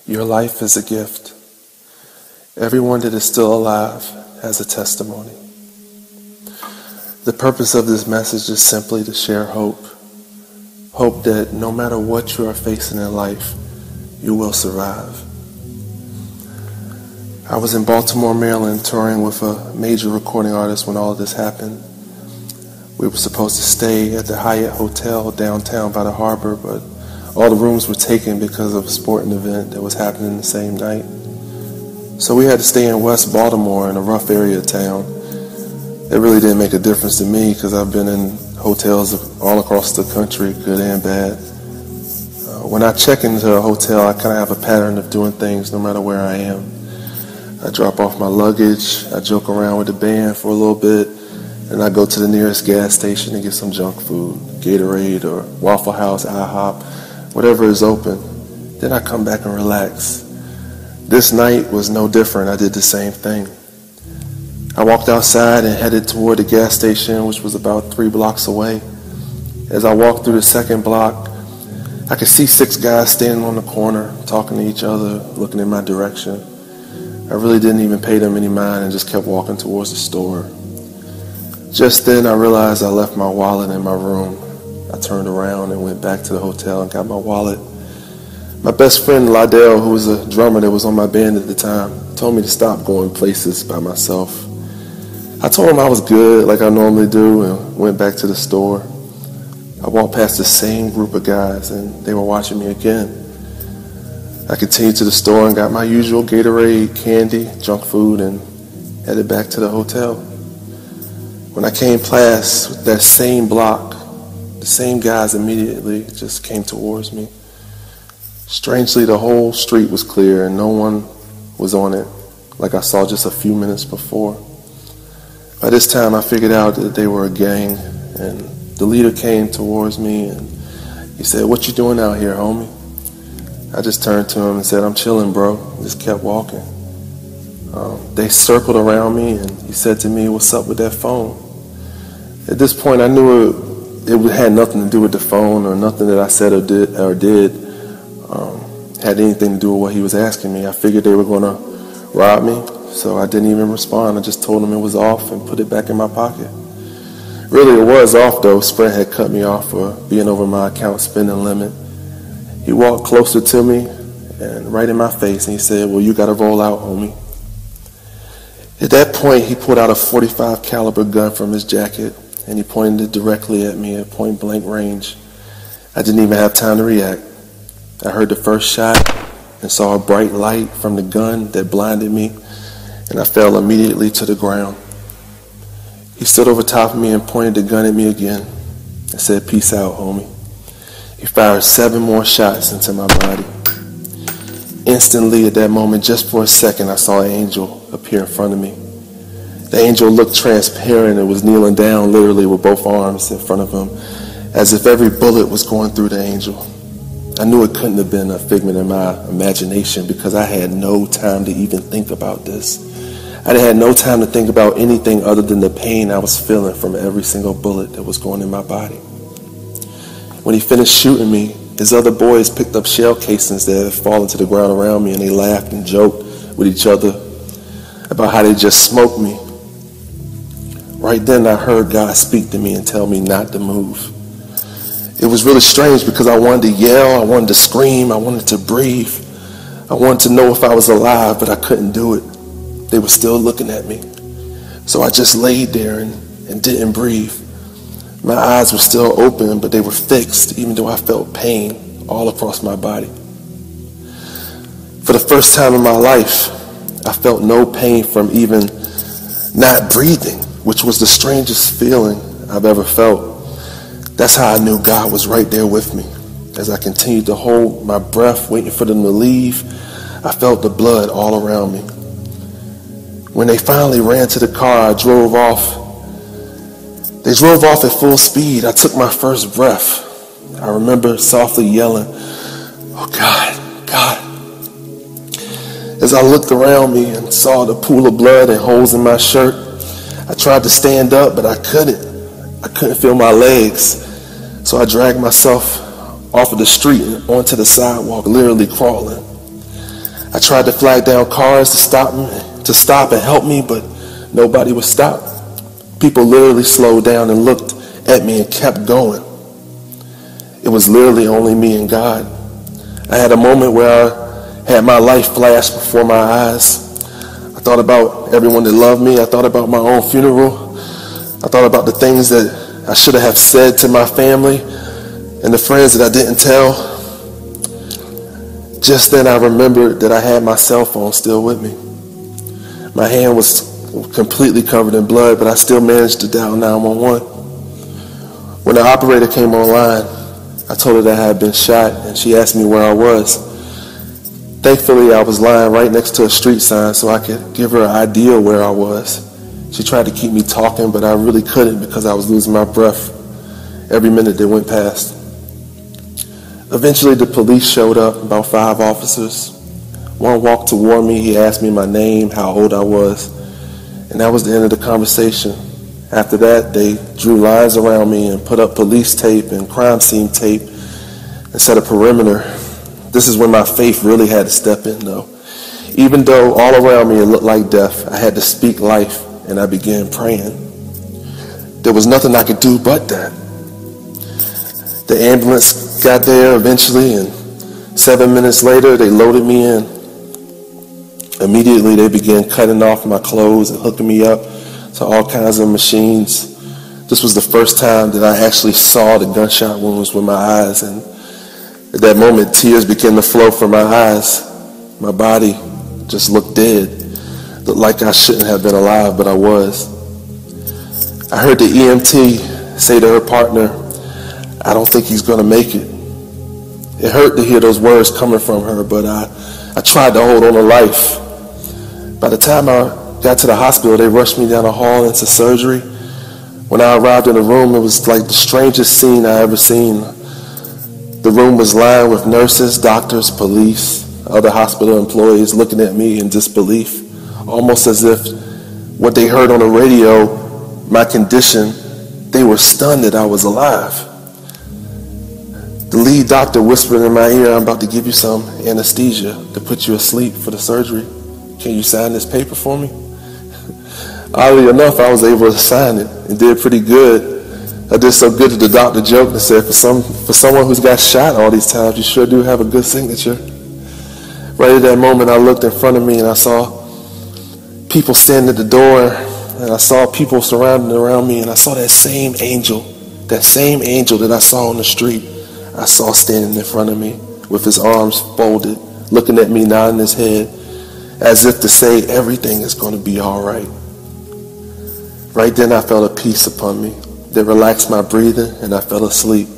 Your life is a gift. Everyone that is still alive has a testimony. The purpose of this message is simply to share hope. Hope that no matter what you are facing in life, you will survive. I was in Baltimore, Maryland, touring with a major recording artist when all of this happened. We were supposed to stay at the Hyatt Hotel downtown by the harbor, but all the rooms were taken because of a sporting event that was happening the same night. So we had to stay in West Baltimore, in a rough area of town. It really didn't make a difference to me because I've been in hotels all across the country, good and bad. When I check into a hotel, I kind of have a pattern of doing things no matter where I am. I drop off my luggage, I joke around with the band for a little bit, and I go to the nearest gas station and get some junk food, Gatorade or Waffle House, IHOP, whatever is open. Then I come back and relax. This night was no different. I did the same thing. I walked outside and headed toward the gas station, which was about 3 blocks away. As I walked through the second block, I could see 6 guys standing on the corner, talking to each other, looking in my direction. I really didn't even pay them any mind and just kept walking towards the store. Just then I realized I left my wallet in my room. I turned around and went back to the hotel and got my wallet. My best friend Lydell, who was a drummer that was on my band at the time, told me to stop going places by myself. I told him I was good like I normally do and went back to the store. I walked past the same group of guys and they were watching me again. I continued to the store and got my usual Gatorade, candy, junk food, and headed back to the hotel. When I came past that same block, the same guys immediately just came towards me. Strangely, the whole street was clear and no one was on it like I saw just a few minutes before. By this time, I figured out that they were a gang, and the leader came towards me and he said, "What you doing out here, homie?" I just turned to him and said, "I'm chilling, bro." Just kept walking. They circled around me and he said to me, "What's up with that phone?" At this point, I knew it had nothing to do with the phone, or nothing that I said or did had anything to do with what he was asking me. I figured they were going to rob me, so I didn't even respond. I just told him it was off and put it back in my pocket. Really, it was off though. Sprint had cut me off for being over my account spending limit. He walked closer to me and right in my face and he said, "Well, you got to roll out, homie." At that point, he pulled out a .45 caliber gun from his jacket and he pointed it directly at me at point blank range. I didn't even have time to react. I heard the first shot and saw a bright light from the gun that blinded me, and I fell immediately to the ground. He stood over top of me and pointed the gun at me again and said, "Peace out, homie." He fired 7 more shots into my body. Instantly, at that moment, just for a second, I saw an angel appear in front of me. The angel looked transparent and was kneeling down literally with both arms in front of him, as if every bullet was going through the angel. I knew it couldn't have been a figment of my imagination because I had no time to even think about this. I had no time to think about anything other than the pain I was feeling from every single bullet that was going in my body. When he finished shooting me, his other boys picked up shell casings that had fallen to the ground around me, and they laughed and joked with each other about how they just smoked me. Right then I heard God speak to me and tell me not to move. It was really strange because I wanted to yell, I wanted to scream, I wanted to breathe. I wanted to know if I was alive, but I couldn't do it. They were still looking at me. So I just laid there and didn't breathe. My eyes were still open, but they were fixed, even though I felt pain all across my body. For the first time in my life, I felt no pain from even not breathing, which was the strangest feeling I've ever felt. That's how I knew God was right there with me. As I continued to hold my breath, waiting for them to leave, I felt the blood all around me. When they finally ran to the car, I drove off. They drove off at full speed. I took my first breath. I remember softly yelling, "Oh God, God." As I looked around me and saw the pool of blood and holes in my shirt, I tried to stand up, but I couldn't. I couldn't feel my legs. So I dragged myself off of the street and onto the sidewalk, literally crawling. I tried to flag down cars to stop and help me, but nobody would stop. People literally slowed down and looked at me and kept going. It was literally only me and God. I had a moment where I had my life flash before my eyes. I thought about everyone that loved me. I thought about my own funeral. I thought about the things that I should have said to my family and the friends that I didn't tell. Just then I remembered that I had my cell phone still with me. My hand was completely covered in blood, but I still managed to dial 911. When the operator came online, I told her that I had been shot, and she asked me where I was. Thankfully, I was lying right next to a street sign so I could give her an idea where I was. She tried to keep me talking, but I really couldn't because I was losing my breath every minute that went past. Eventually, the police showed up, about 5 officers. One walked toward me. He asked me my name, how old I was, and that was the end of the conversation. After that, they drew lines around me and put up police tape and crime scene tape and set a perimeter. This is when my faith really had to step in, though. Even though all around me it looked like death, I had to speak life, and I began praying. There was nothing I could do but that. The ambulance got there eventually, and 7 minutes later, they loaded me in. Immediately, they began cutting off my clothes and hooking me up to all kinds of machines. This was the first time that I actually saw the gunshot wounds with my eyes, and at that moment, tears began to flow from my eyes. My body just looked dead. Looked like I shouldn't have been alive, but I was. I heard the EMT say to her partner, "I don't think he's going to make it." It hurt to hear those words coming from her, but I tried to hold on to life. By the time I got to the hospital, they rushed me down the hall into surgery. When I arrived in the room, it was like the strangest scene I ever seen. The room was lined with nurses, doctors, police, other hospital employees looking at me in disbelief, almost as if what they heard on the radio, my condition, they were stunned that I was alive. The lead doctor whispered in my ear, "I'm about to give you some anesthesia to put you asleep for the surgery. Can you sign this paper for me?" Oddly enough, I was able to sign it and did pretty good. I did so good that the doctor joked and said, for someone who's got shot all these times, you sure do have a good signature. Right at that moment, I looked in front of me and I saw people standing at the door, and I saw people surrounding around me, and I saw that same angel that I saw on the street. I saw standing in front of me with his arms folded, looking at me, nodding his head, as if to say everything is going to be all right. Right then I felt a peace upon me that relaxed my breathing, and I fell asleep.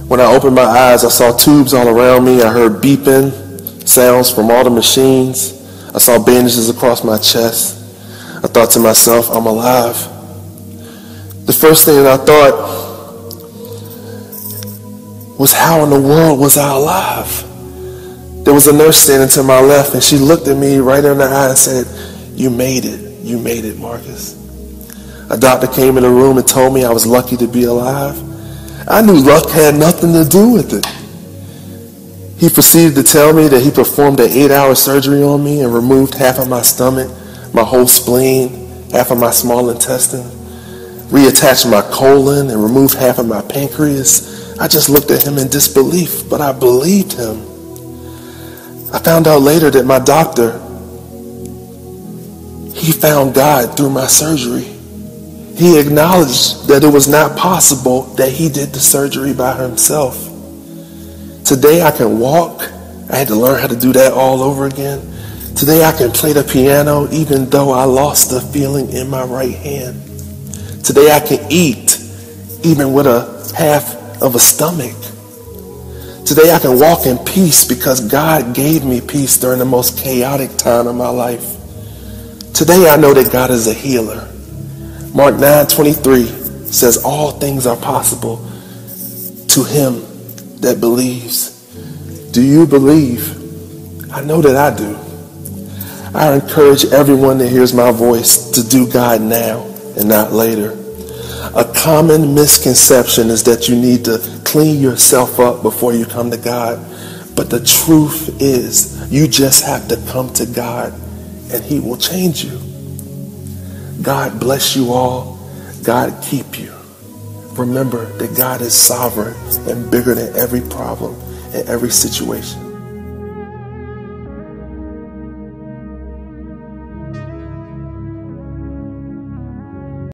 When I opened my eyes, I saw tubes all around me. I heard beeping sounds from all the machines. I saw bandages across my chest. I thought to myself, I'm alive. The first thing that I thought was, how in the world was I alive? There was a nurse standing to my left, and she looked at me right in the eye and said, "You made it. You made it, Marcus." A doctor came in the room and told me I was lucky to be alive. I knew luck had nothing to do with it. He proceeded to tell me that he performed an 8-hour surgery on me and removed half of my stomach, my whole spleen, half of my small intestine, reattached my colon, and removed half of my pancreas. I just looked at him in disbelief, but I believed him. I found out later that my doctor, he found God through my surgery. He acknowledged that it was not possible that he did the surgery by himself. Today I can walk. I had to learn how to do that all over again. Today I can play the piano even though I lost the feeling in my right hand. Today I can eat even with a half of a stomach. Today I can walk in peace because God gave me peace during the most chaotic time of my life. Today I know that God is a healer. Mark 9:23 says all things are possible to him that believes. Do you believe? I know that I do. I encourage everyone that hears my voice to do God now and not later. A common misconception is that you need to clean yourself up before you come to God. But the truth is, you just have to come to God and he will change you. God bless you all. God keep you. Remember that God is sovereign and bigger than every problem and every situation.